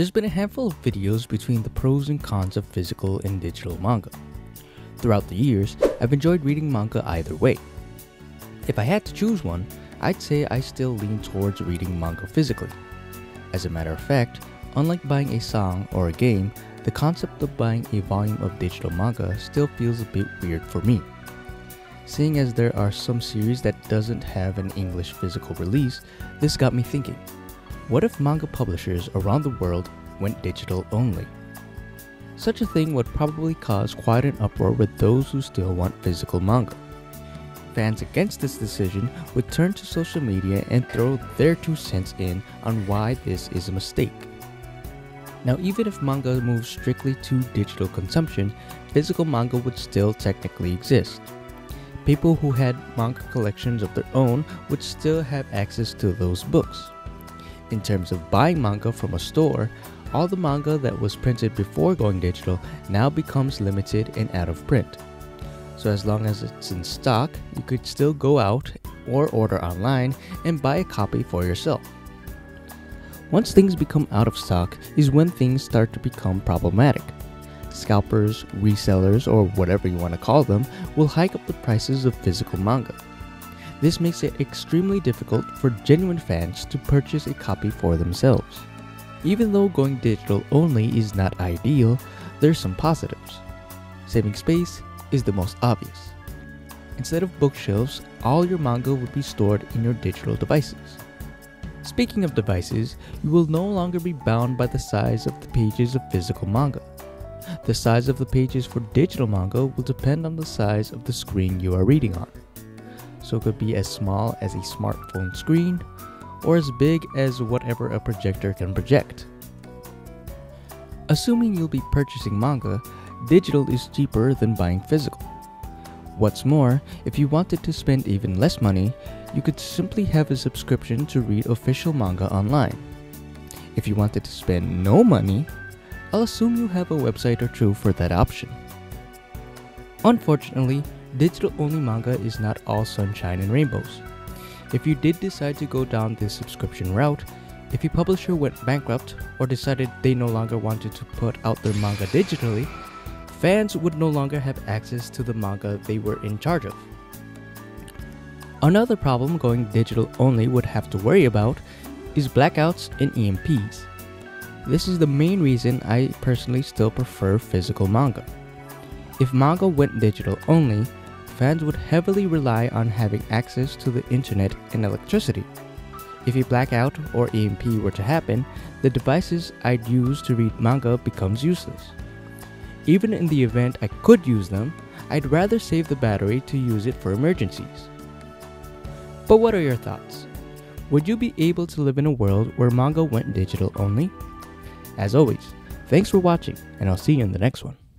There's been a handful of videos between the pros and cons of physical and digital manga. Throughout the years, I've enjoyed reading manga either way. If I had to choose one, I'd say I still lean towards reading manga physically. As a matter of fact, unlike buying a song or a game, the concept of buying a volume of digital manga still feels a bit weird for me. Seeing as there are some series that doesn't have an English physical release, this got me thinking, what if manga publishers around the world went digital only? Such a thing would probably cause quite an uproar with those who still want physical manga. Fans against this decision would turn to social media and throw their 2 cents in on why this is a mistake. Now, even if manga moves strictly to digital consumption, physical manga would still technically exist. People who had manga collections of their own would still have access to those books. In terms of buying manga from a store, all the manga that was printed before going digital now becomes limited and out of print. So as long as it's in stock, you could still go out or order online and buy a copy for yourself. Once things become out of stock is when things start to become problematic. Scalpers, resellers, or whatever you want to call them, will hike up the prices of physical manga. This makes it extremely difficult for genuine fans to purchase a copy for themselves. Even though going digital only is not ideal, there's some positives. Saving space is the most obvious. Instead of bookshelves, all your manga would be stored in your digital devices. Speaking of devices, you will no longer be bound by the size of the pages of physical manga. The size of the pages for digital manga will depend on the size of the screen you are reading on. So it could be as small as a smartphone screen, or as big as whatever a projector can project. Assuming you'll be purchasing manga, digital is cheaper than buying physical. What's more, if you wanted to spend even less money, you could simply have a subscription to read official manga online. If you wanted to spend no money, I'll assume you have a website or two for that option. Unfortunately, digital-only manga is not all sunshine and rainbows. If you did decide to go down this subscription route, if a publisher went bankrupt or decided they no longer wanted to put out their manga digitally, fans would no longer have access to the manga they were in charge of. Another problem going digital only would have to worry about is blackouts and EMPs. This is the main reason I personally still prefer physical manga. If manga went digital only, fans would heavily rely on having access to the internet and electricity. If a blackout or EMP were to happen, the devices I'd use to read manga becomes useless. Even in the event I could use them, I'd rather save the battery to use it for emergencies. But what are your thoughts? Would you be able to live in a world where manga went digital only? As always, thanks for watching, and I'll see you in the next one.